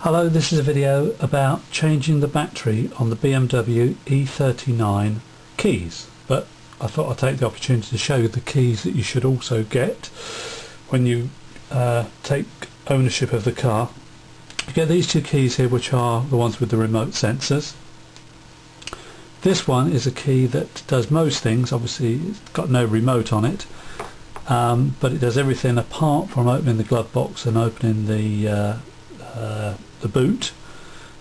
Hello, this is a video about changing the battery on the BMW E39 keys, but I thought I'd take the opportunity to show you the keys that you should also get when you take ownership of the car. You get these two keys here, which are the ones with the remote sensors. This one is a key that does most things. Obviously it's got no remote on it, but it does everything apart from opening the glove box and opening the boot.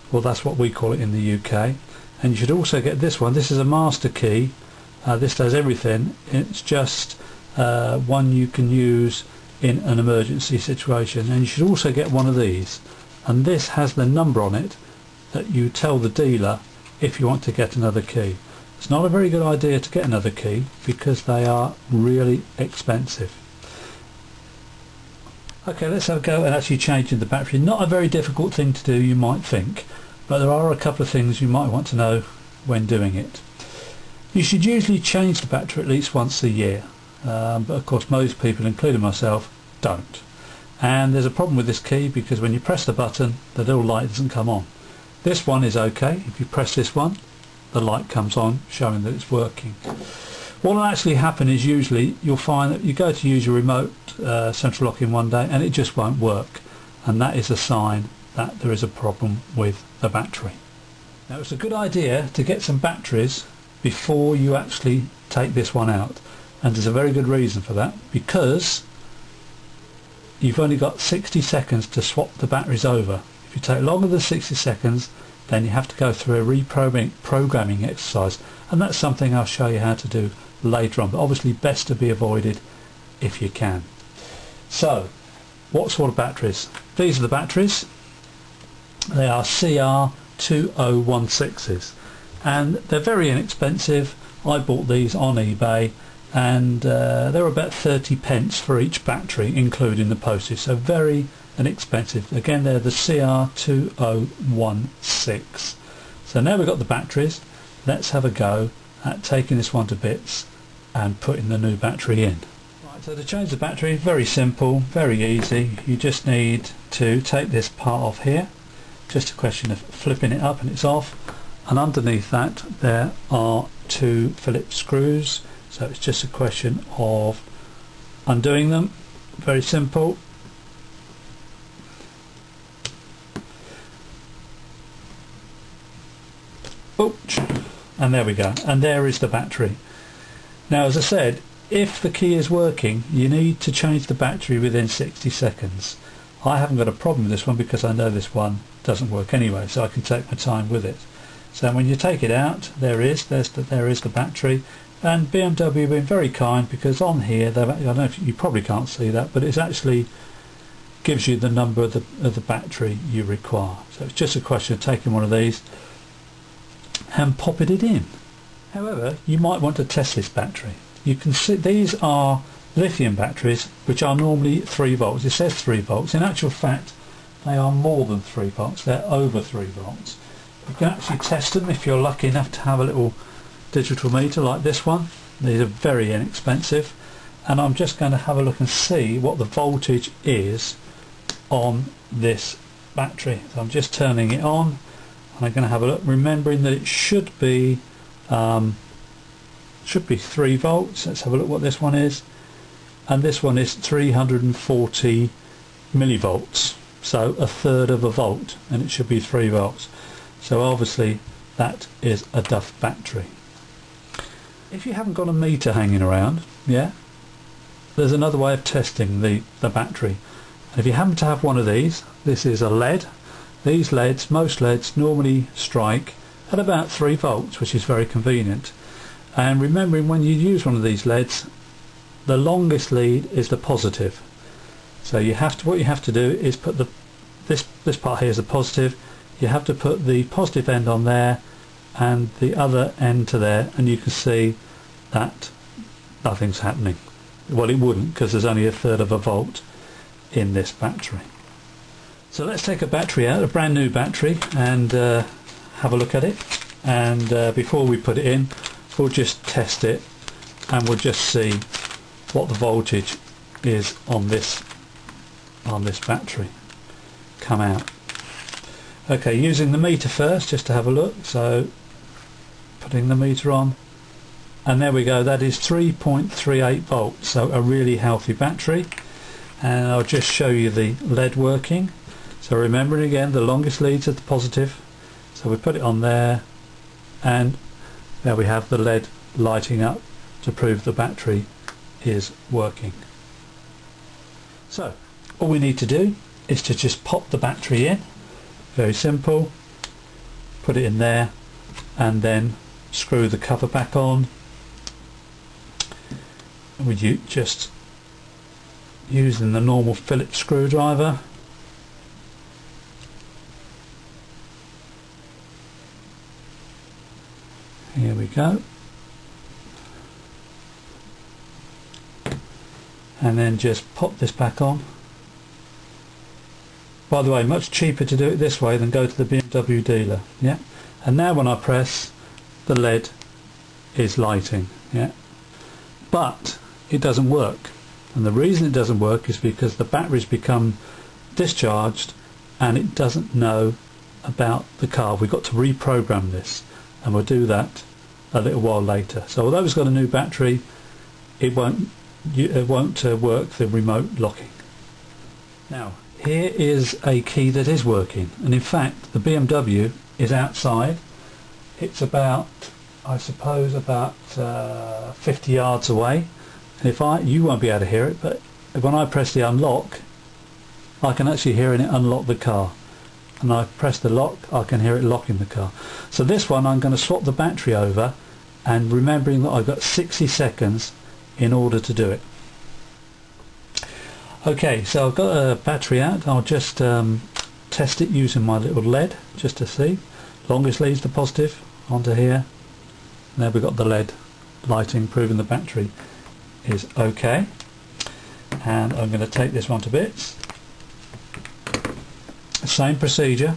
Well, that's what we call it in the UK. And you should also get this one. This is a master key. This does everything. It's just one you can use in an emergency situation. And you should also get one of these, and this has the number on it that you tell the dealer if you want to get another key. It's not a very good idea to get another key because they are really expensive. Okay, let's have a go at actually changing the battery. Not a very difficult thing to do, you might think, but there are a couple of things you might want to know when doing it. You should usually change the battery at least once a year, but of course most people, including myself, don't. And there's a problem with this key because when you press the button, the little light doesn't come on. This one is okay. If you press this one, the light comes on, showing that it's working. What will actually happen is usually you'll find that you go to use your remote central locking one day and it just won't work, and that is a sign that there is a problem with the battery. Now, it's a good idea to get some batteries before you actually take this one out, and there's a very good reason for that, because you've only got 60 seconds to swap the batteries over. If you take longer than 60 seconds, then you have to go through a reprogramming exercise, and that's something I'll show you how to do later on, but obviously best to be avoided if you can. So, what sort of batteries? These are the batteries. They are CR2016s, and they're very inexpensive. I bought these on eBay, and they were about 30 pence for each battery, including the postage, so very inexpensive. Again, they're the CR2016. So now we've got the batteries, let's have a go at taking this one to bits and putting the new battery in. Right, so to change the battery, very simple, very easy. You just need to take this part off here, just a question of flipping it up and it's off, and underneath that there are two Phillips screws, so it's just a question of undoing them. Very simple. Ouch. And there we go, and there is the battery. Now, as I said, if the key is working, you need to change the battery within 60 seconds. I haven't got a problem with this one because I know this one doesn't work anyway, so I can take my time with it. So when you take it out, there is the battery, and BMW have been very kind because on here, I don't know if you probably can't see that, but it actually gives you the number of the battery you require. So it's just a question of taking one of these and popping it in. However, you might want to test this battery. You can see these are lithium batteries, which are normally 3 volts. It says 3 volts. In actual fact, they are more than 3 volts. They're over 3 volts. You can actually test them if you're lucky enough to have a little digital meter like this one. These are very inexpensive, and I'm just going to have a look and see what the voltage is on this battery. So I'm just turning it on, and I'm going to have a look, remembering that it should be 3 volts. Let's have a look what this one is, and this one is 340 millivolts, so a third of a volt, and it should be 3 volts. So obviously that is a duff battery. If you haven't got a meter hanging around, there's another way of testing the battery. And if you happen to have one of these, this is a LED. These LEDs, most LEDs normally strike at about 3 volts, which is very convenient. And remembering, when you use one of these LEDs, the longest lead is the positive. So what you have to do is put this part here is the positive. You have to put the positive end on there and the other end to there, and you can see that nothing's happening. Well, it wouldn't, because there's only a third of a volt in this battery. So let's take a battery out, a brand new battery, and have a look at it. And before we put it in, we'll just test it, and we'll just see what the voltage is on this battery come out. Okay, using the meter first just to have a look, so putting the meter on, and there we go, that is 3.38 volts, so a really healthy battery. And I'll just show you the lead working. So remembering again, the longest leads are the positive, so we put it on there, and there we have the lead lighting up to prove the battery is working. So all we need to do is to just pop the battery in, very simple, put it in there, and then screw the cover back on. With you just using the normal Phillips screwdriver. Here we go. And then just pop this back on. By the way, much cheaper to do it this way than go to the BMW dealer. Yeah. And now when I press, the LED is lighting. Yeah. But it doesn't work. And the reason it doesn't work is because the battery's become discharged and it doesn't know about the car. We've got to reprogram this, and we'll do that a little while later. So although it's got a new battery, it won't work the remote locking. Now here is a key that is working, and in fact the BMW is outside. It's about, I suppose, about 50 yards away. And you won't be able to hear it, but when I press the unlock, I can actually hear it unlock the car. And I press the lock, I can hear it locking the car. So this one I'm going to swap the battery over, and remembering that I've got 60 seconds in order to do it. Okay, so I've got a battery out. I'll just test it using my little LED just to see. Longest leads to positive onto here. And there we've got the LED lighting proving the battery is okay. And I'm going to take this one to bits. Same procedure.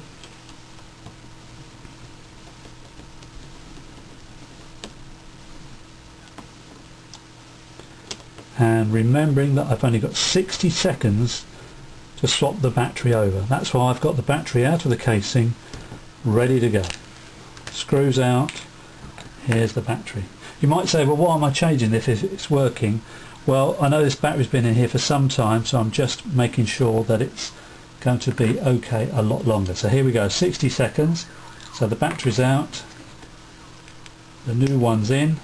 And remembering that I've only got 60 seconds to swap the battery over. That's why I've got the battery out of the casing ready to go. Screws out. Here's the battery. You might say, well, why am I changing this if it's working? Well, I know this battery's been in here for some time, so I'm just making sure that it's going to be okay a lot longer. So here we go, 60 seconds. So the battery's out, the new one's in.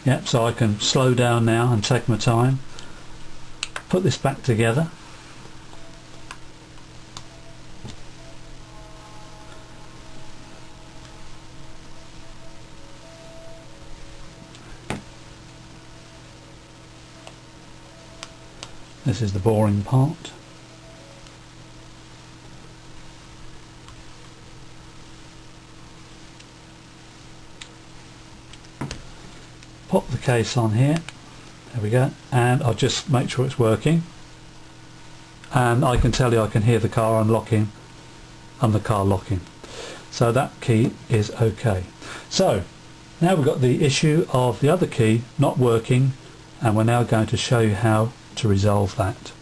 Yep, so I can slow down now and take my time, put this back together. This is the boring part. Pop the case on here, there we go, and I'll just make sure it's working, and I can tell you I can hear the car unlocking and the car locking, so that key is okay. So now we've got the issue of the other key not working, and we're now going to show you how to resolve that.